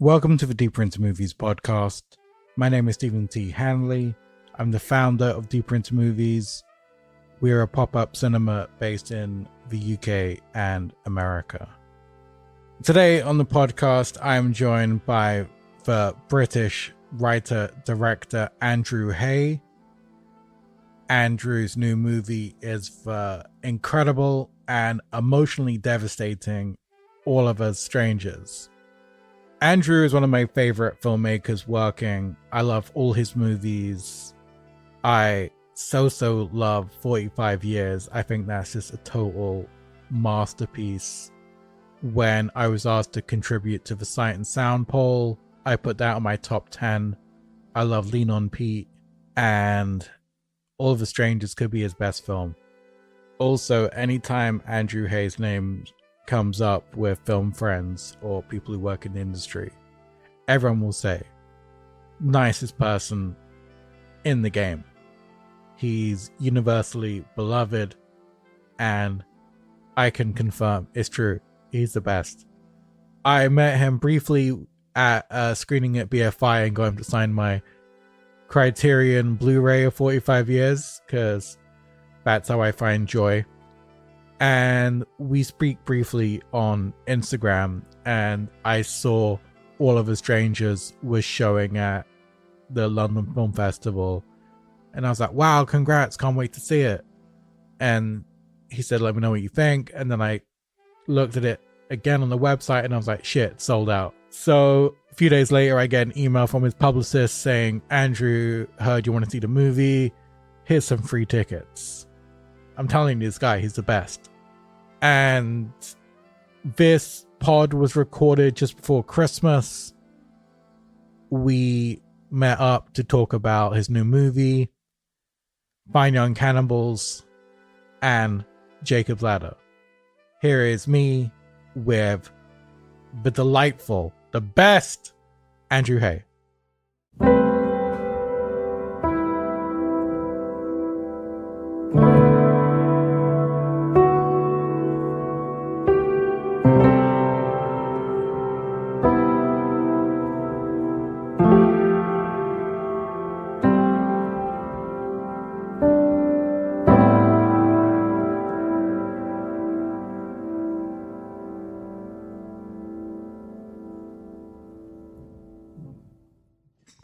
Welcome to the Deeper Into Movies podcast. My name is Stephen T. Hanley. I'm the founder of Deeper Into Movies. We are a pop-up cinema based in the UK and America. Today on the podcast, I am joined by the British writer-director Andrew Haigh. Andrew's new movie is the incredible and emotionally devastating All of Us Strangers. Andrew is one of my favorite filmmakers working. I love all his movies. I so love 45 Years. I think that's just a total masterpiece. When I was asked to contribute to the Sight and Sound poll, I put that on my top 10. I love Lean on Pete, and All of the Strangers could be his best film. Also, anytime Andrew Haigh's name comes up with film friends or people who work in the industry, everyone will say, nicest person in the game. He's universally beloved, and I can confirm it's true. He's the best. I met him briefly at a screening at BFI and got him to sign my Criterion Blu-ray of 45 Years, because that's how I find joy. And we speak briefly on Instagram, and I saw All of Us Strangers was showing at the London Film Festival, and I was like, wow, congrats, can't wait to see it. And he said, let me know what you think. And then I looked at it again on the website, and I was like, shit, sold out. So a few days later, I get an email from his publicist saying, Andrew, heard you want to see the movie, here's some free tickets. I'm telling you, this guy, he's the best. And this pod was recorded just before Christmas. We met up to talk about his new movie, Fine Young Cannibals, and Jacob's Ladder. Here is me with the delightful, the best Andrew Haigh.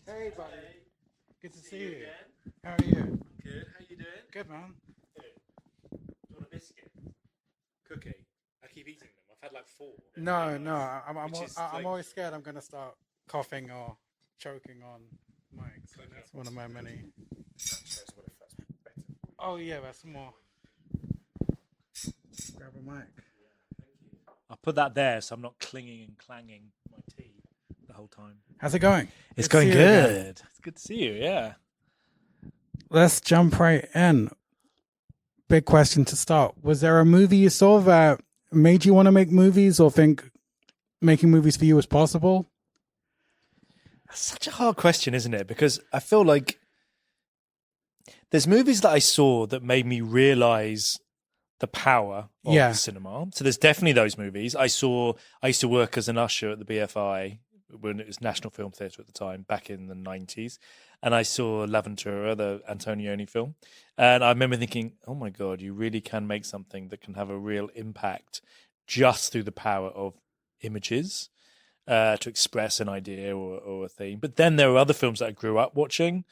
Hey, buddy. Good to see you. How are you? Good. How you doing? Good, man. Good. Do you want a biscuit? Cookie? I keep eating them. I've had like 4. No. I'm like... always scared I'm going to start coughing or choking on mic. So that's one of my many. Oh, yeah, that's more. Grab a mic. I'll put that there so I'm not clinging and clanging my tea the whole time. How's it going? It's going good. It's good to see you, yeah. Let's jump right in. Big question to start. Was there a movie you saw that made you want to make movies or think making movies for you was possible? That's such a hard question, isn't it? Because I feel like there's movies that I saw that made me realize the power of the cinema. So there's definitely those movies. I used to work as an usher at the BFI when it was National Film Theatre at the time, back in the 90s. And I saw L'Avventura, the Antonioni film. And I remember thinking, oh my God, you really can make something that can have a real impact just through the power of images to express an idea or a theme. But then there were other films that I grew up watching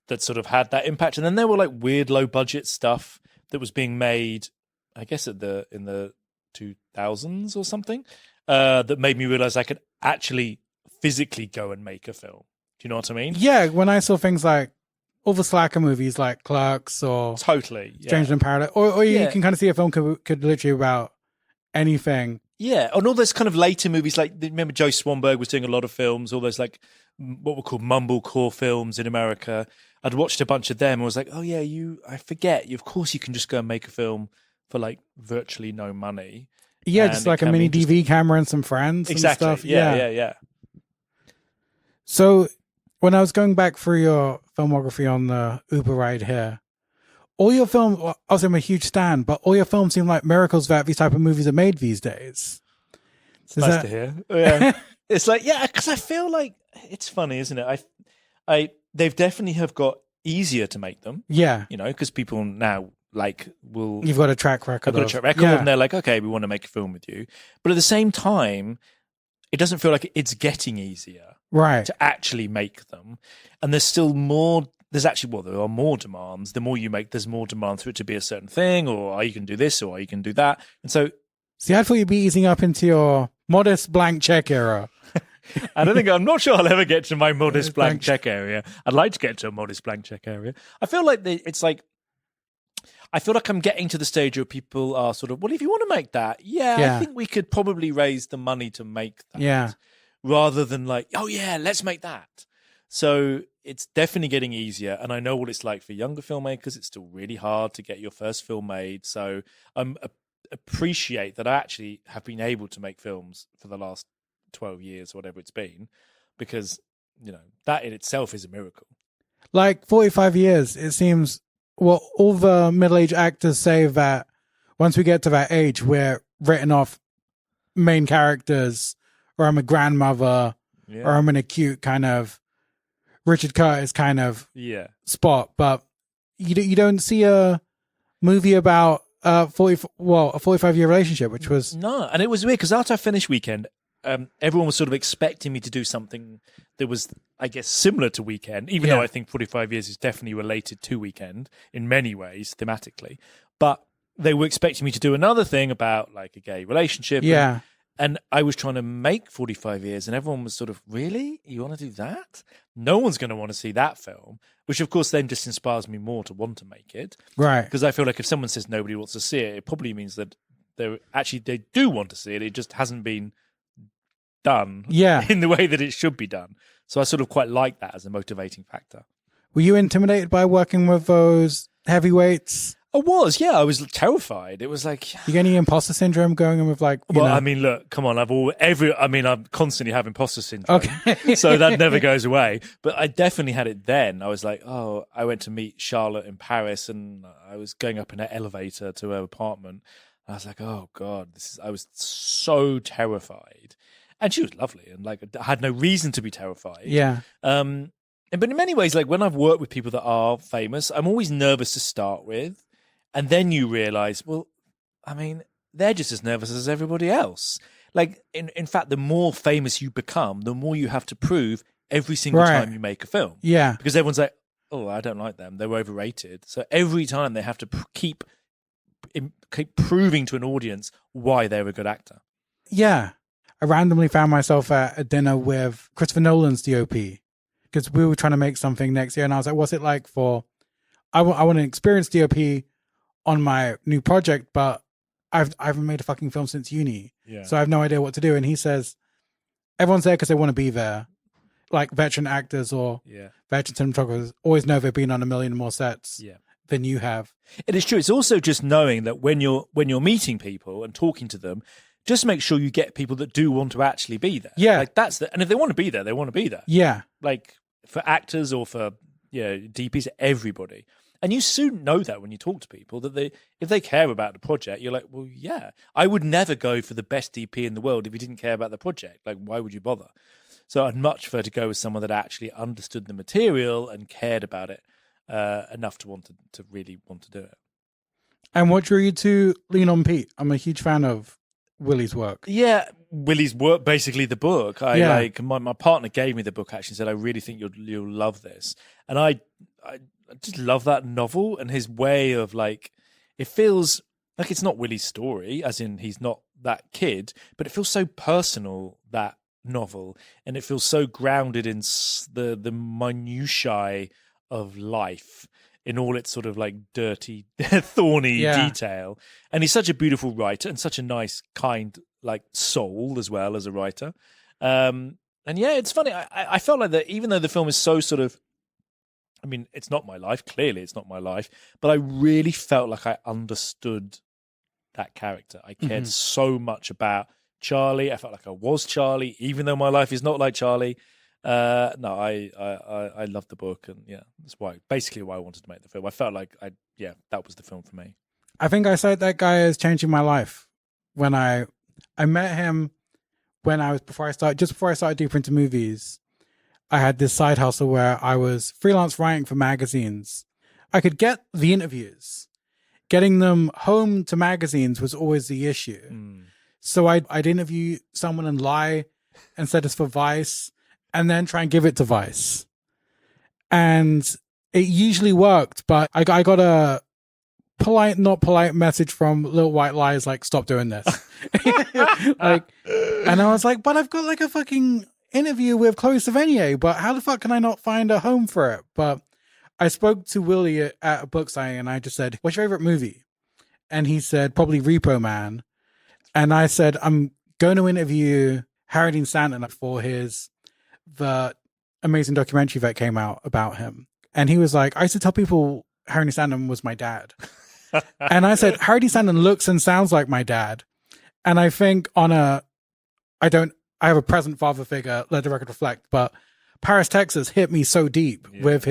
that sort of had that impact. And then there were like weird low budget stuff that was being made, I guess in the 2000s or something, that made me realize I could actually physically go and make a film. Do you know what I mean? Yeah, when I saw things like all the slacker movies like Clerks or Totally, yeah. Stranger in Paradise, or you can kind of see a film could literally about anything. Yeah, and all those kind of later movies, like remember Joe Swanberg was doing a lot of films, all those like what were called mumblecore films in America. I'd watched a bunch of them and was like, oh yeah, I forget. Of course you can just go and make a film for like virtually no money. Yeah, just like a mini DV camera and some friends exactly. and stuff. Yeah. So when I was going back through your filmography on the Uber ride here, all your films, obviously I'm a huge stan, but all your films seem like miracles that these type of movies are made these days. It's nice to hear. Yeah. It's like, yeah, because I feel like it's funny, isn't it? They've definitely have got easier to make them. Yeah. Because people now will. You've got a track record. I've got a track record, and they're like, okay, we want to make a film with you. But at the same time, it doesn't feel like it's getting easier, right, to actually make them. And there's still more. There's actually, there are more demands. The more you make, there's more demand for it to be a certain thing, or you can do this, or you can do that. And so, see, I thought you'd be easing up into your modest blank check era. I'm not sure I'll ever get to my modest blank check area. I'd like to get to a modest blank check area. I feel like I feel like I'm getting to the stage where people are sort of, well, if you want to make that, I think we could probably raise the money to make that. Yeah. Rather than like, oh yeah, let's make that. So it's definitely getting easier. And I know what it's like for younger filmmakers. It's still really hard to get your first film made. So I appreciate that I actually have been able to make films for the last 12 years or whatever it's been, because that in itself is a miracle. Like 45 years, it seems. Well, all the middle-aged actors say that once we get to that age, we're written off main characters, or I'm a grandmother, or I'm in a cute kind of Richard Curtis kind of spot. But you don't see a movie about a 45-year relationship, which was no. And it was weird because after I finished Weekend, everyone was sort of expecting me to do something that was, I guess, similar to Weekend, even though I think 45 years is definitely related to Weekend in many ways, thematically. But they were expecting me to do another thing about like a gay relationship. Yeah. And I was trying to make 45 years, and everyone was sort of, really? You want to do that? No one's going to want to see that film, which of course then just inspires me more to want to make it. Right. Because I feel like if someone says nobody wants to see it, it probably means that they do want to see it. It just hasn't been done in the way that it should be done. So I sort of quite like that as a motivating factor. Were you intimidated by working with those heavyweights? I was, yeah. I was terrified. It was like, you get any imposter syndrome going on with like? I mean, look, come on. I'm constantly have imposter syndrome, so that never goes away. But I definitely had it then. I was like, I went to meet Charlotte in Paris, and I was going up in an elevator to her apartment. I was like, oh God, I was so terrified. And she was lovely, and like I had no reason to be terrified. Yeah. But in many ways, like when I've worked with people that are famous, I'm always nervous to start with, and then you realize, well, I mean, they're just as nervous as everybody else. Like in fact, the more famous you become, the more you have to prove every single time you make a film. Yeah. Because everyone's like, oh, I don't like them; they're overrated. So every time they have to keep proving to an audience why they're a good actor. Yeah. I randomly found myself at a dinner with Christopher Nolan's DOP because we were trying to make something next year. And I was like, what's it like I want an experienced DOP on my new project, but I haven't made a fucking film since uni. Yeah. So I have no idea what to do. And he says, everyone's there because they want to be there. Like veteran actors or veteran cinematographers always know they've been on a million more sets than you have. It is true. It's also just knowing that when you're meeting people and talking to them, just make sure you get people that do want to actually be there. Yeah. Like and if they want to be there, they want to be there. Yeah. Like for actors or for DPs, everybody. And you soon know that when you talk to people that if they care about the project, you're like, well, yeah. I would never go for the best DP in the world if you didn't care about the project. Like, why would you bother? So I'd much prefer to go with someone that actually understood the material and cared about it enough to really want to do it. And what drew you to Lean on Pete? I'm a huge fan of Willie's work. Yeah, Willie's work, basically the book. My partner gave me the book actually and said, I really think you'll love this. And I just love that novel and his way of like, it feels like it's not Willie's story, as in he's not that kid, but it feels so personal, that novel, and it feels so grounded in the minutiae of life in all its sort of like dirty, thorny detail. And he's such a beautiful writer and such a nice, kind, like soul as well as a writer. And yeah, it's funny. I felt like that even though the film is so sort of, I mean, it's not my life. Clearly it's not my life, but I really felt like I understood that character. I cared so much about Charlie. I felt like I was Charlie, even though my life is not like Charlie. I loved the book, and that's basically why I wanted to make the film. I felt like that was the film for me. I think I cite that guy as changing my life when I met him before I started deeper into movies, I had this side hustle where I was freelance writing for magazines. I could get the interviews. Getting them home to magazines was always the issue. So I'd interview someone and lie and said it's for Vice, and then try and give it to Vice. And it usually worked, but I got a not polite message from Little White Lies like, stop doing this. And I was like, but I've got like a fucking interview with Chloe Sevigny, but how the fuck can I not find a home for it? But I spoke to Willie at a book signing and I just said, what's your favorite movie? And he said, probably Repo Man. And I said, I'm going to interview Harry Dean Stanton for the amazing documentary that came out about him. And he was like, I used to tell people Harry Dean Stanton was my dad. And I said, Harry Dean Stanton looks and sounds like my dad. And I think I have a present father figure, let the record reflect, but Paris, Texas hit me so deep with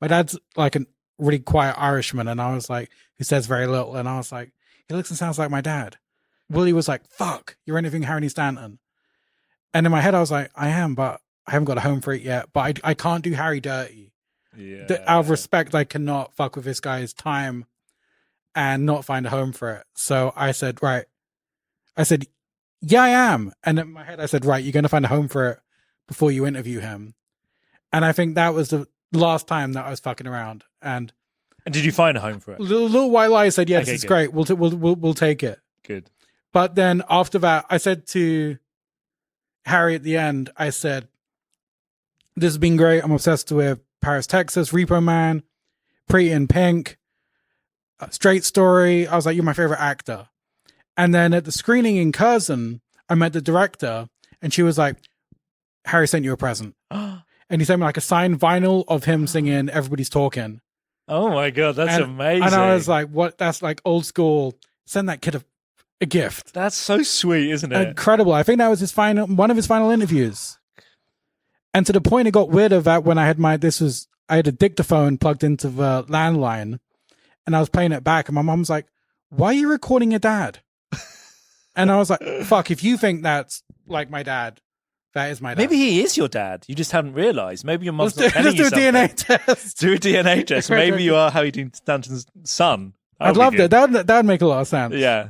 my dad's like a really quiet Irishman. And I was like, who says very little. And I was like, he looks and sounds like my dad. Willie was like, fuck, you're interviewing Harry Dean Stanton. And in my head, I was like, I am, but I haven't got a home for it yet. But I can't do Harry dirty. Out of respect, I cannot fuck with this guy's time and not find a home for it. So I said, right. I said, yeah, I am. And in my head, I said, right, you're going to find a home for it before you interview him. And I think that was the last time that I was fucking around. And did you find a home for it? Little White Lie said, yes, it's great. We'll take it. Good. But then after that, I said to Harry at the end, I said, this has been great. I'm obsessed with Paris, Texas, Repo Man, Pretty in Pink, Straight Story. I was like, you're my favorite actor. And then at the screening in Curzon, I met the director and she was like, Harry sent you a present. And he sent me like a signed vinyl of him singing Everybody's Talking. Oh my God, that's amazing. And I was like, what? That's like old school. Send that kid a gift. That's so sweet, isn't it? Incredible. I think that was one of his final interviews. And to the point it got weirder that when I had I had a dictaphone plugged into the landline and I was playing it back and my mom was like, why are you recording your dad? And I was like, fuck, if you think that's like my dad, that is my dad. Maybe he is your dad. You just haven't realized. Maybe your mom's not telling you something. Let's do a DNA test. Do a DNA test. Maybe you are Harry Dean Stanton's son. I'd love that. That would make a lot of sense. Yeah.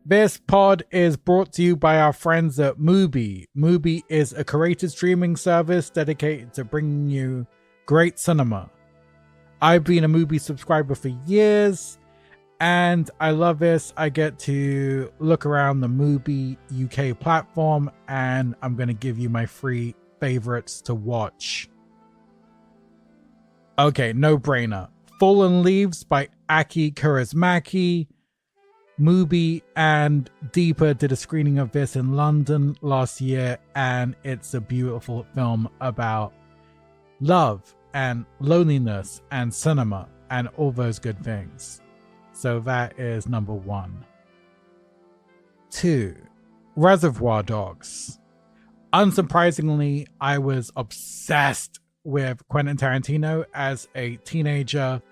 This pod is brought to you by our friends at Mubi. Mubi is a curated streaming service dedicated to bringing you great cinema. I've been a Mubi subscriber for years, and I love this. I get to look around the Mubi UK platform, and I'm going to give you my free favorites to watch. Okay, no brainer. Fallen Leaves by Aki Kaurismäki. Mubi and Deeper did a screening of this in London last year, and it's a beautiful film about love and loneliness and cinema and all those good things. So that is number 1. 2, Reservoir Dogs. Unsurprisingly, I was obsessed with Quentin Tarantino as a teenager,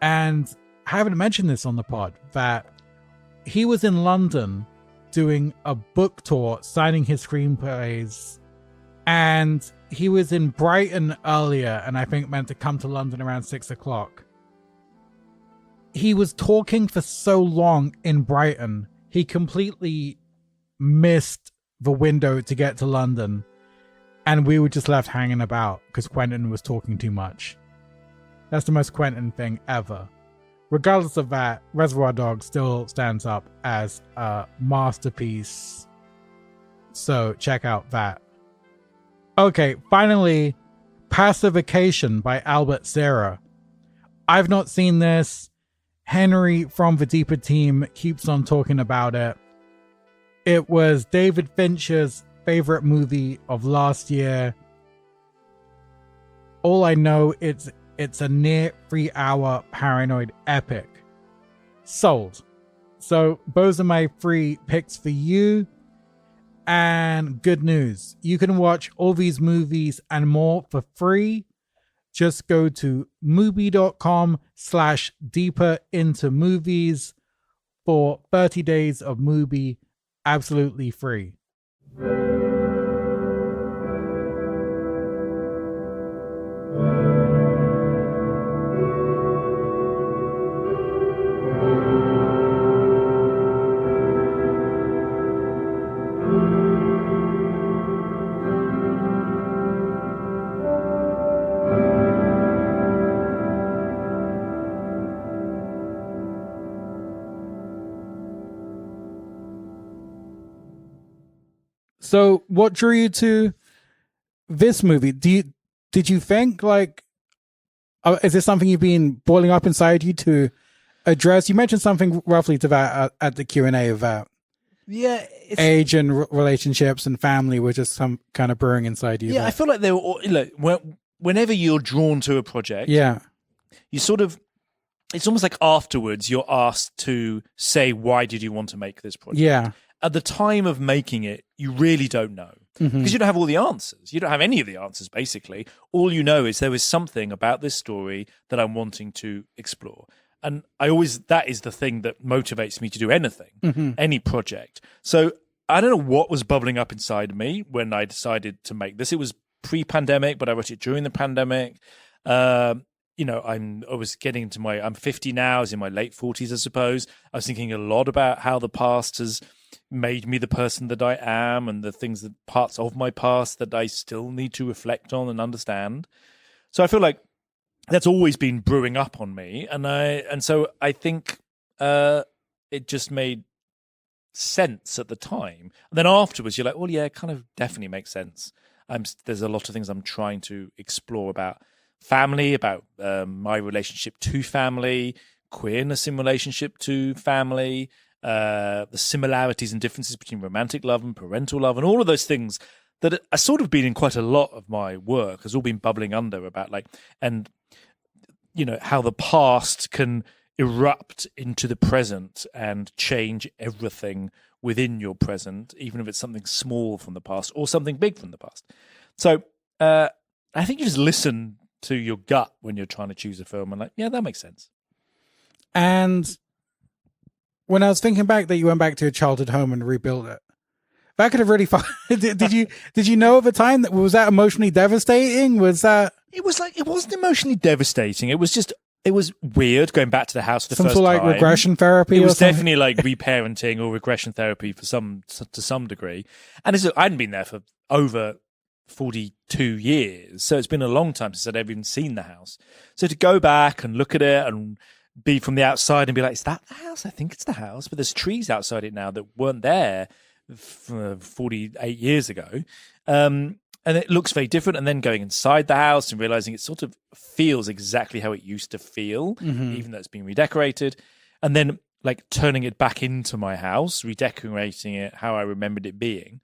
and I haven't mentioned this on the pod, that he was in London doing a book tour, signing his screenplays, and he was in Brighton earlier, and I think meant to come to London around 6 o'clock. He was talking for so long in Brighton, he completely missed the window to get to London, and we were just left hanging about because Quentin was talking too much. That's the most Quentin thing ever. Regardless of that, Reservoir Dogs still stands up as a masterpiece. So check out that. Okay, finally, Pacification by Albert Serra. I've not seen this. Henry from the Deeper team keeps on talking about it. It was David Fincher's favorite movie of last year. All I know, it's it's a near 3-hour paranoid epic. Sold. So those are my 3 picks for you. And good news, you can watch all these movies and more for free. Just go to mubi.com/deeper into movies for 30 days of Mubi absolutely free. So what drew you to this movie? Did you think like, is this something you've been boiling up inside you to address? You mentioned something roughly to that at the Q&A about age and relationships and family were just some kind of brewing inside you. Yeah, I feel like they were all, whenever you're drawn to a project, you sort of, it's almost like afterwards you're asked to say, why did you want to make this project? Yeah. At the time of making it, you really don't know because you don't have all the answers. You don't have any of the answers, basically. All you know is there is something about this story that I'm wanting to explore. And that is the thing that motivates me to do anything, any project. So I don't know what was bubbling up inside me when I decided to make this. It was pre-pandemic, but I wrote it during the pandemic. I was getting into I'm 50 now, I was in my late 40s, I suppose. I was thinking a lot about how the past has made me the person that I am and the things that parts of my past that I still need to reflect on and understand. So I feel like that's always been brewing up on me. And so I think it just made sense at the time. And then afterwards you're like, well, yeah, it kind of definitely makes sense. There's a lot of things I'm trying to explore about family, about my relationship to family, queerness in relationship to family, the similarities and differences between romantic love and parental love, and all of those things that are sort of been in quite a lot of my work, has all been bubbling under about how the past can erupt into the present and change everything within your present, even if it's something small from the past or something big from the past. So I think you just listen to your gut when you're trying to choose a film and that makes sense. And when I was thinking back that you went back to your childhood home and rebuilt it, that could have really did you know at the time was that emotionally devastating? Was that it wasn't emotionally devastating. It was weird going back to the house for the some first sort of time. Regression therapy. It was definitely like reparenting or regression therapy to some degree. And I hadn't been there for over 42 years, so it's been a long time since I'd ever even seen the house. So to go back and look at it and be from the outside and be like, is that the house? I think it's the house, but there's trees outside it now that weren't there 48 years ago. And it looks very different. And then going inside the house and realizing it sort of feels exactly how it used to feel, even though it's been redecorated. And then turning it back into my house, redecorating it how I remembered it being.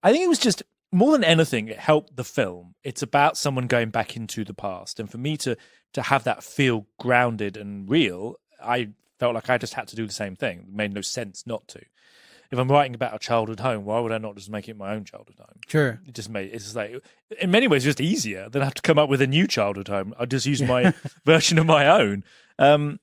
I think it was just, more than anything, it helped the film. It's about someone going back into the past. And for me to have that feel grounded and real, I felt like I just had to do the same thing. It made no sense not to. If I'm writing about a childhood home, why would I not just make it my own childhood home? Sure. It's like, in many ways, just easier than have to come up with a new childhood home. I'll just use my version of my own. And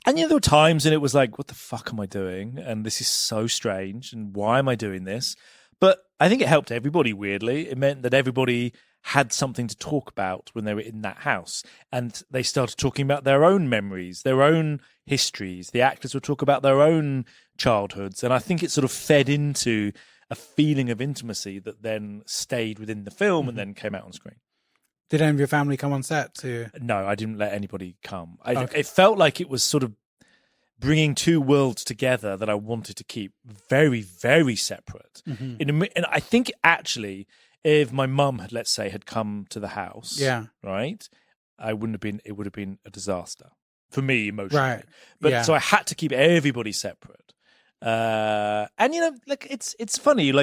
there were times and it was like, what the fuck am I doing? And this is so strange. And why am I doing this? But I think it helped everybody, weirdly. It meant that everybody had something to talk about when they were in that house. And they started talking about their own memories, their own histories. The actors would talk about their own childhoods. And I think it sort of fed into a feeling of intimacy that then stayed within the film and then came out on screen. Did any of your family come on set too? No, I didn't let anybody come. It felt like it was sort of bringing two worlds together that I wanted to keep very, very separate. And I think actually, if my mum had, let's say, had come to the house, right, it would have been a disaster for me emotionally. Right. But so I had to keep everybody separate. And it's funny,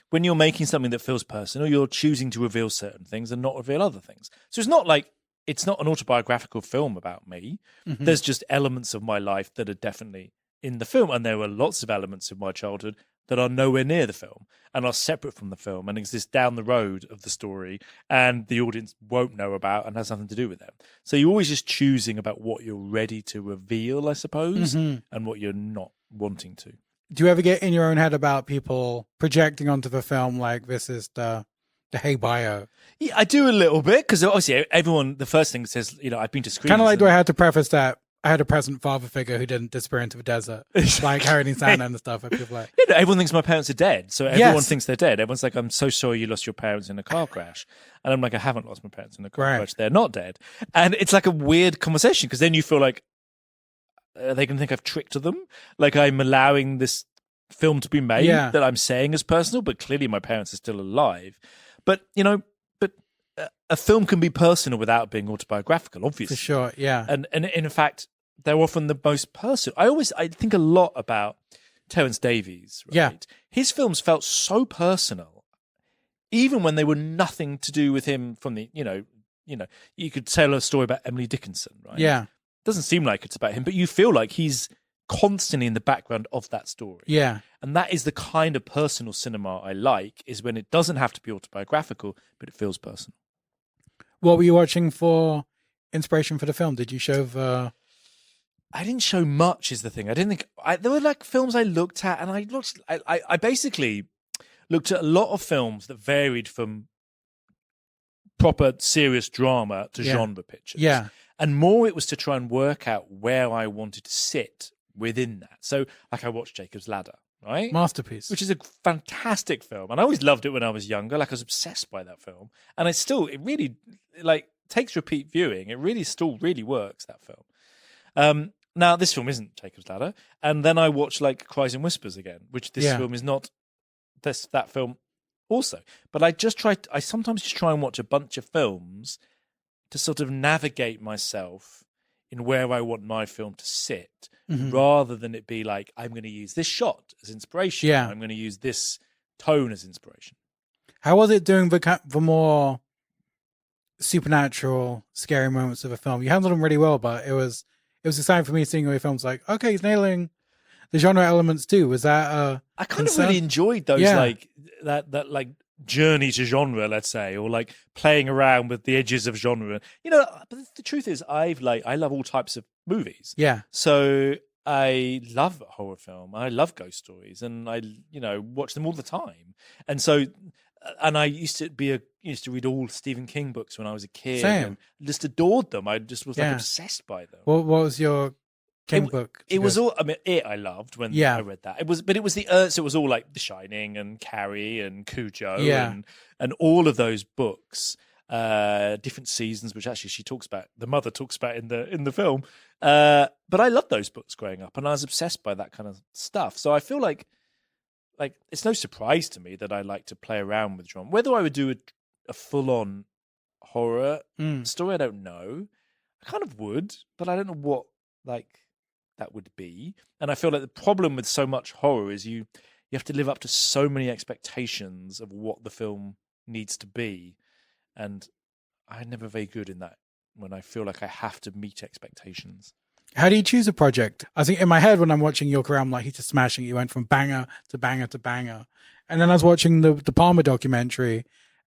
when you're making something that feels personal, you're choosing to reveal certain things and not reveal other things. So it's not like it's not an autobiographical film about me. Mhm. There's just elements of my life that are definitely in the film, and there were lots of elements of my childhood that are nowhere near the film and are separate from the film and exist down the road of the story, and the audience won't know about and has nothing to do with them. So you're always just choosing about what you're ready to reveal, I suppose, and what you're not wanting to. Do you ever get in your own head about people projecting onto the film like this is the Haigh bio? Yeah, I do a little bit, because obviously everyone, the first thing says, I've been to screens. Kind of like, do I have to preface that I had a present father figure who didn't disappear into the desert, like Harry Santa and stuff. And people like, everyone thinks my parents are dead, so everyone thinks they're dead. Everyone's like, "I'm so sorry you lost your parents in a car crash," and I'm like, "I haven't lost my parents in a car crash; they're not dead." And it's like a weird conversation, because then you feel like they can think I've tricked them, like I'm allowing this film to be made that I'm saying is personal, but clearly my parents are still alive. But a film can be personal without being autobiographical, obviously. For sure, yeah. And in fact, they're often the most personal. I think a lot about Terence Davies, right? Yeah. His films felt so personal, even when they were nothing to do with him from the, you could tell a story about Emily Dickinson, right? Yeah. It doesn't seem like it's about him, but you feel like he's constantly in the background of that story. Yeah. And that is the kind of personal cinema I like, is when it doesn't have to be autobiographical, but it feels personal. What were you watching for inspiration for the film? Did you show the... I didn't show much, is the thing. I didn't think... there were like films I looked at, and I basically looked at a lot of films that varied from proper serious drama to genre pictures. Yeah. And more it was to try and work out where I wanted to sit within that. So like I watched Jacob's Ladder, right? Masterpiece. Which is a fantastic film. And I always loved it when I was younger. Like I was obsessed by that film. And it really like takes repeat viewing. It really still really works, that film. Now this film isn't Jacob's Ladder. And then I watched like Cries and Whispers again, which this film is not that film also. But I sometimes just try and watch a bunch of films to sort of navigate myself in where I want my film to sit, rather than it be like, I'm going to use this shot as inspiration. Yeah. I'm going to use this tone as inspiration. How was it doing the more supernatural, scary moments of a film? You handled them really well, but it was exciting for me seeing your films like, okay, he's nailing the genre elements too. Was that I kind of really enjoyed those like that like journey to genre, let's say, or like playing around with the edges of genre. But the truth is I love all types of movies. Yeah. So I love horror film. I love ghost stories, and I watch them all the time. And so I used to read all Stephen King books when I was a kid. Same. And just adored them. I just was like obsessed by them. What was your King book? It was all. I mean, I loved when I read that. It was all like The Shining and Carrie and Cujo and all of those books. Different seasons, which actually the mother talks about in the film. But I loved those books growing up, and I was obsessed by that kind of stuff. So I feel like it's no surprise to me that I like to play around with genre. Whether I would do a full on horror story, I don't know. I kind of would, but I don't know what that would be. And I feel like the problem with so much horror is you have to live up to so many expectations of what the film needs to be. And I'm never very good in that, when I feel like I have to meet expectations. How do you choose a project? I think in my head when I'm watching your career, I'm like, he's just smashing. You went from banger to banger to banger. And then I was watching the Palmer documentary,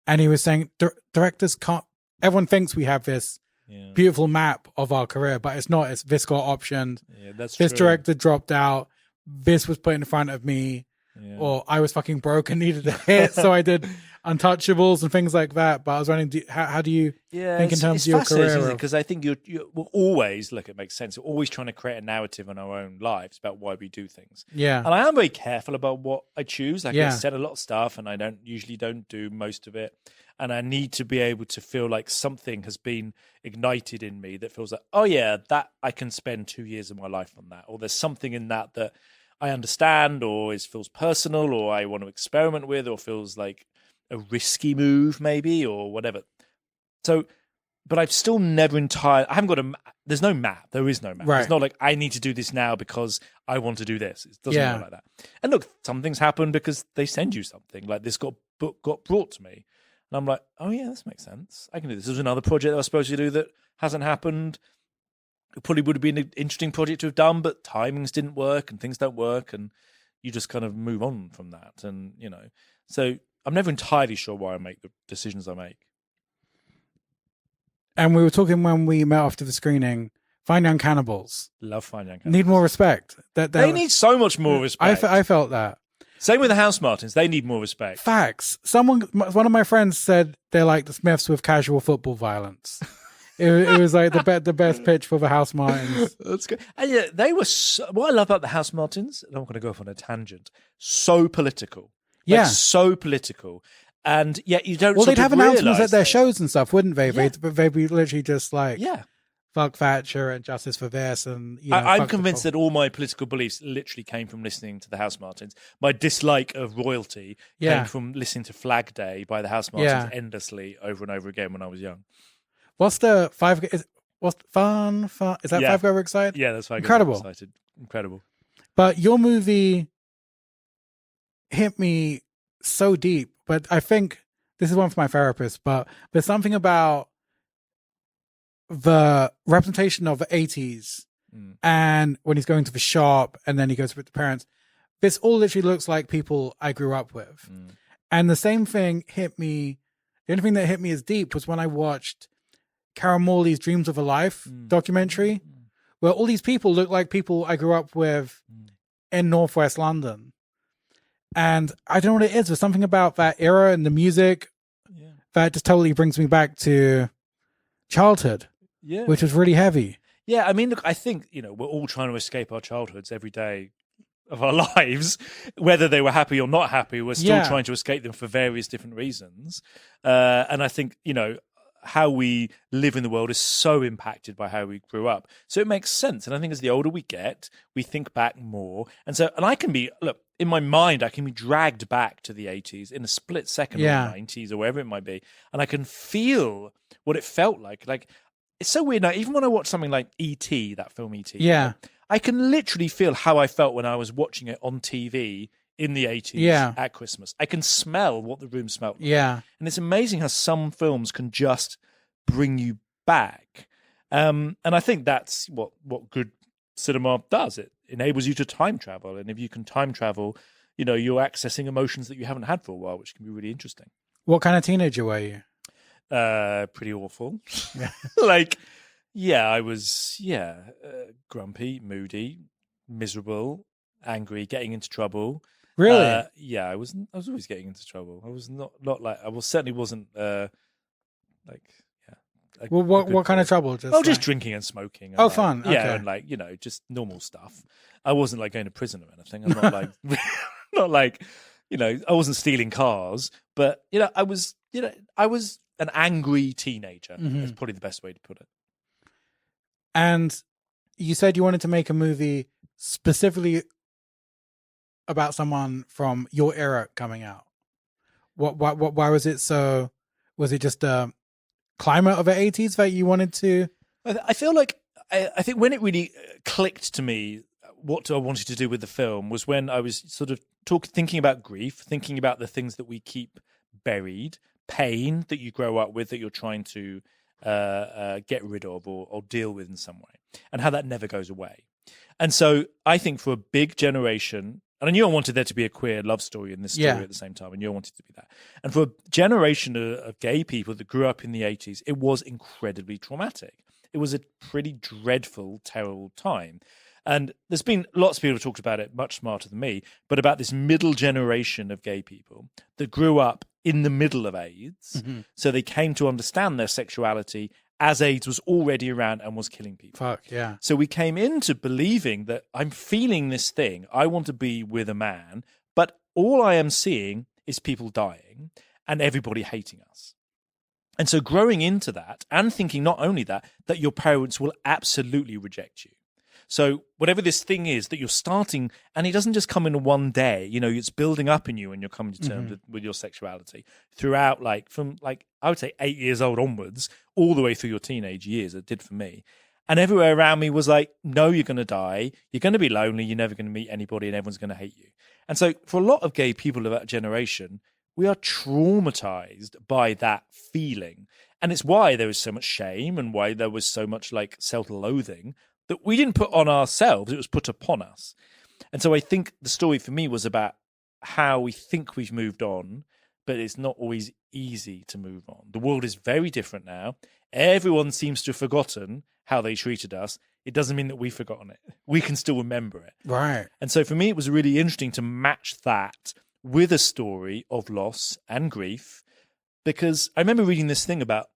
and he was saying directors can't, everyone thinks we have this beautiful map of our career, but it's not. It's this got optioned. Yeah, that's this true. Director dropped out. This was put in front of me. Yeah. Or I was fucking broke and needed a hit, so I did Untouchables and things like that. But I was wondering, how do you think in terms of your career? Because I think we're always, look, it makes sense. We're always trying to create a narrative in our own lives about why we do things. Yeah. And I am very careful about what I choose. Like I said a lot of stuff, and I usually don't do most of it. And I need to be able to feel like something has been ignited in me that feels like, oh yeah, that I can spend 2 years of my life on that. Or there's something in that I understand, or feels personal, or I want to experiment with, or feels like a risky move maybe, or whatever. So, but I've still never entirely, I haven't got there's no map. There is no map. Right. It's not like I need to do this now because I want to do this. It doesn't work like that. And look, some things happen because they send you something. Like this book got brought to me. And I'm like, oh yeah, this makes sense. I can do this. There's another project that I was supposed to do that hasn't happened. It probably would have been an interesting project to have done, but timings didn't work and things don't work, and you just kind of move on from that. And, so I'm never entirely sure why I make the decisions I make. And we were talking when we met after the screening, Fine Young Cannibals. Love Fine Young Cannibals. Need more respect. They need so much more respect. I felt that. Same with the House Martins. They need more respect. Facts. One of my friends said they're like the Smiths with casual football violence. It was like the best pitch for the House Martins. That's good. And yeah, they were. What I love about the House Martins, and I'm going to go off on a tangent. So political. Yeah. So political. And yet you don't. Well, they'd have announcements at their that. shows and stuff, wouldn't they? Yeah. They'd be literally just like, yeah, fuck Thatcher and justice for this, and I'm convinced that all my political beliefs literally came from listening to the House Martins. My dislike of royalty came from listening to Flag Day by the House Martins endlessly over and over again when I was young. What's the five? What's fun? Is that Five Go We're Excited? Yeah, that's Five Incredible. Go We're Excited. Incredible. But your movie hit me so deep. But I think this is one for my therapist. But there's something about the representation of the 80s and when he's going to the shop and then he goes with the parents. This all literally looks like people I grew up with. And the same thing hit me. The only thing that hit me as deep was when I watched Karen Morley's Dreams of a Life documentary, where all these people look like people I grew up with in Northwest London. And I don't know what it is. There's something about that era and the music that just totally brings me back to childhood, which was really heavy. Yeah, I mean, look, I think, we're all trying to escape our childhoods every day of our lives, whether they were happy or not happy. We're still trying to escape them for various different reasons. And I think, how we live in the world is so impacted by how we grew up. So it makes sense. And I think as the older we get, we think back more. And I can be, in my mind, I can be dragged back to the 80s in a split second, or the 90s or wherever it might be. And I can feel what it felt like. Like, it's so weird now, even when I watch something like E.T., that film E.T., I can literally feel how I felt when I was watching it on TV in the 80s at Christmas. I can smell what the room smelled like. Yeah. And it's amazing how some films can just bring you back. And I think that's what good cinema does. It enables you to time travel. And if you can time travel, you're accessing emotions that you haven't had for a while, which can be really interesting. What kind of teenager were you? Pretty awful. I was, grumpy, moody, miserable, angry, getting into trouble. Really? I was always getting into trouble. I was not like, certainly wasn't Well, what kind of trouble? Just drinking and smoking. And fun. Okay. Yeah, and just normal stuff. I wasn't like going to prison or anything. I'm not like, not like, I wasn't stealing cars, but I was an angry teenager. That's probably the best way to put it. And you said you wanted to make a movie specifically about someone from your era coming out. Why was it so? Was it just the climate of the 80s that you wanted to? I feel like I think when it really clicked to me what I wanted to do with the film was when I was sort of thinking about grief, thinking about the things that we keep buried, pain that you grow up with that you're trying to get rid of or deal with in some way, and how that never goes away. And so I think for a big generation, and I knew I wanted there to be a queer love story in this story at the same time. I knew I wanted to be that. And for a generation of gay people that grew up in the 80s, it was incredibly traumatic. It was a pretty dreadful, terrible time. And there's been lots of people who talked about it much smarter than me, but about this middle generation of gay people that grew up in the middle of AIDS. So they came to understand their sexuality as AIDS was already around and was killing people. Fuck, yeah. So we came into believing that I'm feeling this thing. I want to be with a man, but all I am seeing is people dying and everybody hating us. And so growing into that and thinking not only that your parents will absolutely reject you. So whatever this thing is that you're starting, and it doesn't just come in one day, it's building up in you and you're coming to terms with your sexuality throughout, from I would say 8 years old onwards, all the way through your teenage years. It did for me. And everywhere around me was like, no, you're going to die. You're going to be lonely. You're never going to meet anybody and everyone's going to hate you. And so for a lot of gay people of that generation, we are traumatized by that feeling. And it's why there was so much shame and why there was so much like self-loathing that we didn't put on ourselves, it was put upon us. And so I think the story for me was about how we think we've moved on, but it's not always easy to move on. The world is very different now. Everyone seems to have forgotten how they treated us. It doesn't mean that we've forgotten it. We can still remember it. Right. And so for me, it was really interesting to match that with a story of loss and grief, because I remember reading this thing about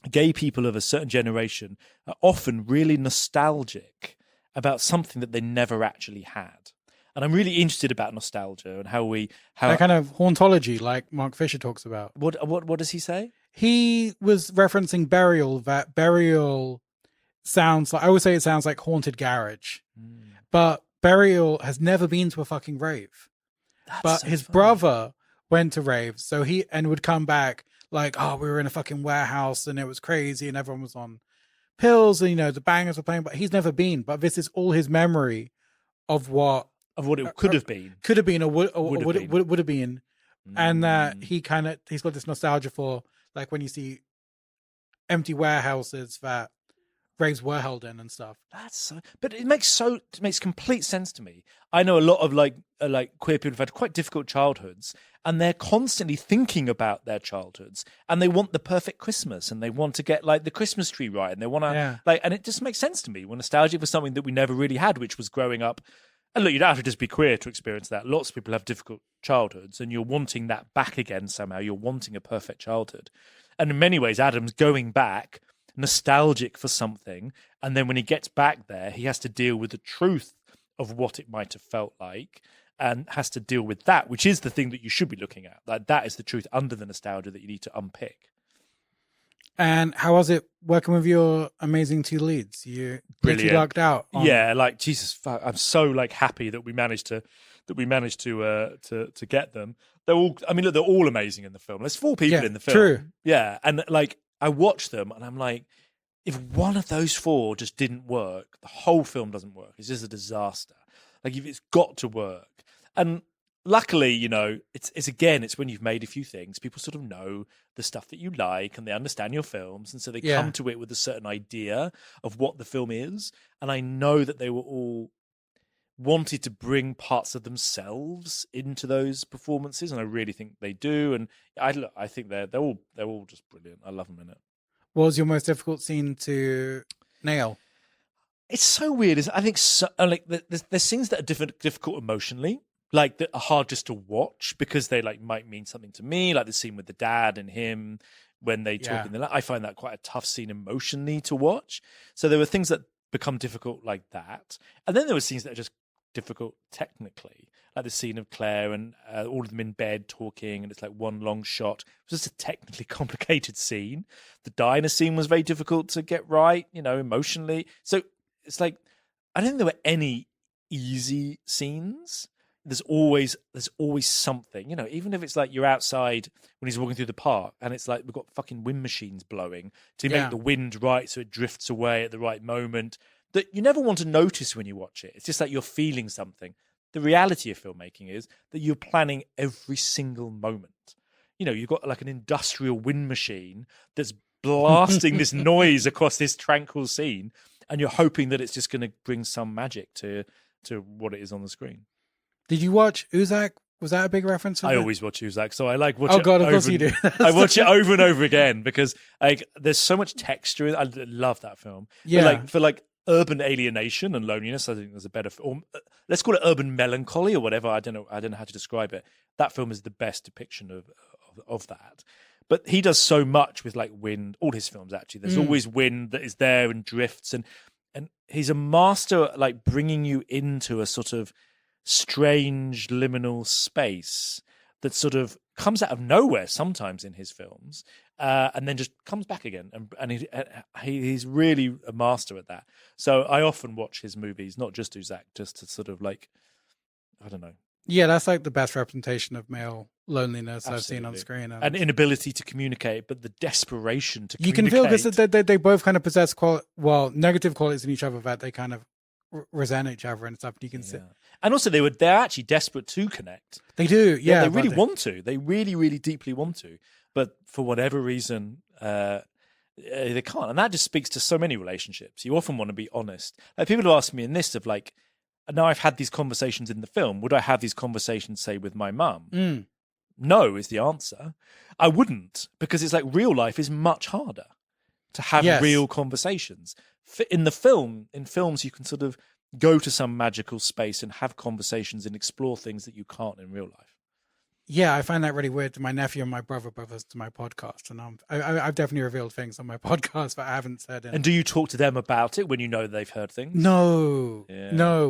gay people of a certain generation are often really nostalgic about something that they never actually had. And I'm really interested about nostalgia and how that kind of hauntology, like Mark Fisher talks about. What does he say? He was referencing Burial. That Burial sounds like, I would say it sounds like Haunted Garage, but Burial has never been to a fucking rave. But so his brother went to raves, so he would come back like, oh, we were in a fucking warehouse and it was crazy and everyone was on pills and the bangers were playing, but he's never been. But this is all his memory of what it could have been, or would have been, and that he's got this nostalgia for, like, when you see empty warehouses that raves were held in and stuff. But it makes complete sense to me. I know a lot of like queer people have had quite difficult childhoods, and they're constantly thinking about their childhoods, and they want the perfect Christmas, and they want to get like the Christmas tree right, and they want to and it just makes sense to me. We're nostalgic for something that we never really had, which was growing up. And look, you don't have to just be queer to experience that. Lots of people have difficult childhoods, and you're wanting that back again somehow. You're wanting a perfect childhood. And in many ways, Adam's going back, nostalgic for something, and then when he gets back there, he has to deal with the truth of what it might have felt like, and has to deal with that, which is the thing that you should be looking at. Like, that is the truth under the nostalgia that you need to unpick. And how was it working with your amazing two leads? You pretty lucked out. Yeah, like, Jesus, fuck, I'm so like happy that we managed to get them. They're all, I mean, look, they're all amazing in the film. There's 4 people in the film. True. Yeah, and like, I watched them and I'm like, if one of those 4 just didn't work, the whole film doesn't work. It's just a disaster. Like, it's got to work. And luckily, it's when you've made a few things, people sort of know the stuff that you like and they understand your films. And so they come to it with a certain idea of what the film is. And I know that they were all wanted to bring parts of themselves into those performances. And I really think they do. And I think they're all just brilliant. I love them in it. What was your most difficult scene to nail? It's so weird. I think like there's scenes that are difficult emotionally. Like, that are hard just to watch because they like might mean something to me, like the scene with the dad and him when they talk in the I find that quite a tough scene emotionally to watch. So there were things that become difficult like that. And then there were scenes that are just difficult technically, like the scene of Claire and all of them in bed talking, and it's like one long shot. It was just a technically complicated scene. The diner scene was very difficult to get right, emotionally. So it's like, I don't think there were any easy scenes. There's always something, even if it's like you're outside when he's walking through the park and it's like we've got fucking wind machines blowing to make the wind right so it drifts away at the right moment, that you never want to notice when you watch it. It's just like you're feeling something. The reality of filmmaking is that you're planning every single moment. You've got like an industrial wind machine that's blasting this noise across this tranquil scene, and you're hoping that it's just going to bring some magic to what it is on the screen. Did you watch Uzak? Was that a big reference? I always watch Uzak, so I like watching. Oh God, of course you do. I watch it over and over again because like there's so much texture. I love that film. Yeah, but for urban alienation and loneliness, I think there's a better film. Let's call it urban melancholy or whatever. I don't know how to describe it. That film is the best depiction of that. But he does so much with like wind. All his films actually. There's always wind that is there and drifts, and he's a master at like bringing you into a sort of strange liminal space that sort of comes out of nowhere sometimes in his films, and then just comes back again. And he's really a master at that. So I often watch his movies, not just Uzak, just to sort of like, I don't know. Yeah, that's like the best representation of male loneliness I've seen on screen. And inability to communicate, but the desperation to you communicate. can feel because they both kind of possess negative qualities in each other that they kind of resent each other and stuff. You can see. And also they're actually desperate to connect. They do, yeah. They really want to. They really, really deeply want to. But for whatever reason, they can't. And that just speaks to so many relationships. You often want to be honest. Like, people have asked me in this of like, now I've had these conversations in the film, would I have these conversations, say, with my mum? No is the answer. I wouldn't, because it's like real life is much harder to have real conversations. In films, you can sort of go to some magical space and have conversations and explore things that you can't in real life. Yeah, I find that really weird. My nephew and my brother both listen to my podcast, and I've definitely revealed things on my podcast that I haven't said. And do you talk to them about it when you know they've heard things? No,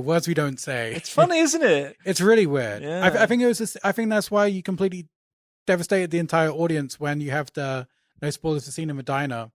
words we don't say. It's funny, isn't it? It's really weird. Yeah. I think I think that's why you completely devastated the entire audience when you have the no spoilers, the scene in the diner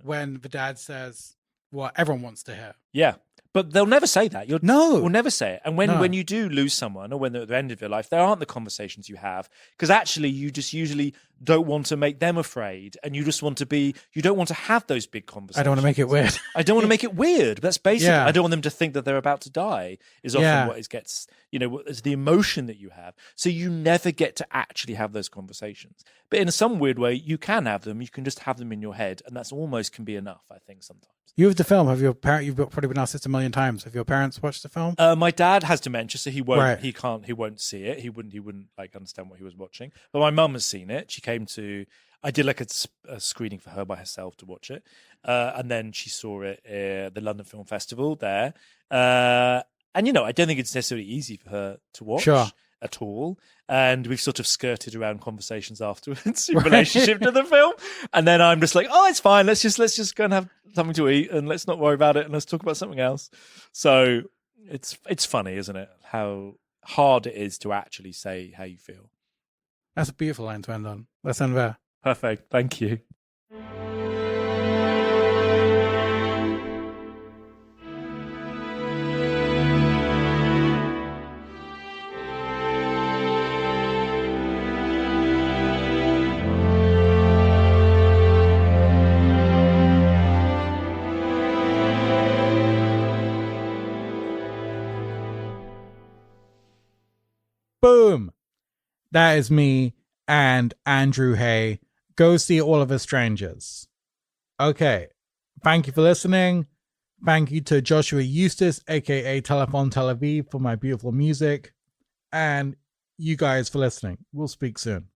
when the dad says what everyone wants to hear. Yeah. But they'll never say that. No. We'll never say it. And when you do lose someone, or when they're at the end of your life, there aren't the conversations you have. Because actually, you just usually don't want to make them afraid. And you just want to you don't want to have those big conversations. I don't want to make it weird. I don't want to make it weird. That's basically, I don't want them to think that they're about to die, is often what it gets, it's the emotion that you have. So you never get to actually have those conversations. But in some weird way, you can have them. You can just have them in your head. And that's almost can be enough, I think, sometimes. You have the film. Have your parents? You've probably been asked this a million times. Have your parents watched the film? My dad has dementia, so he won't. Right. He can't. He won't see it. He wouldn't like understand what he was watching. But my mum has seen it. She came to. I did like a screening for her by herself to watch it, and then she saw it at the London Film Festival there. And I don't think it's necessarily easy for her to watch. Sure. At all, and we've sort of skirted around conversations afterwards in relationship to the film, and then I'm just like, oh, it's fine, let's just go and have something to eat, and let's not worry about it, and let's talk about something else. So it's funny, isn't it, how hard it is to actually say how you feel. That's a beautiful line to end on. Let's end there. Perfect, thank you. Boom! That is me and Andrew Haigh. Go see All of Us Strangers. Okay. Thank you for listening. Thank you to Joshua Eustace, aka Telephone Tel Aviv, for my beautiful music. And you guys for listening. We'll speak soon.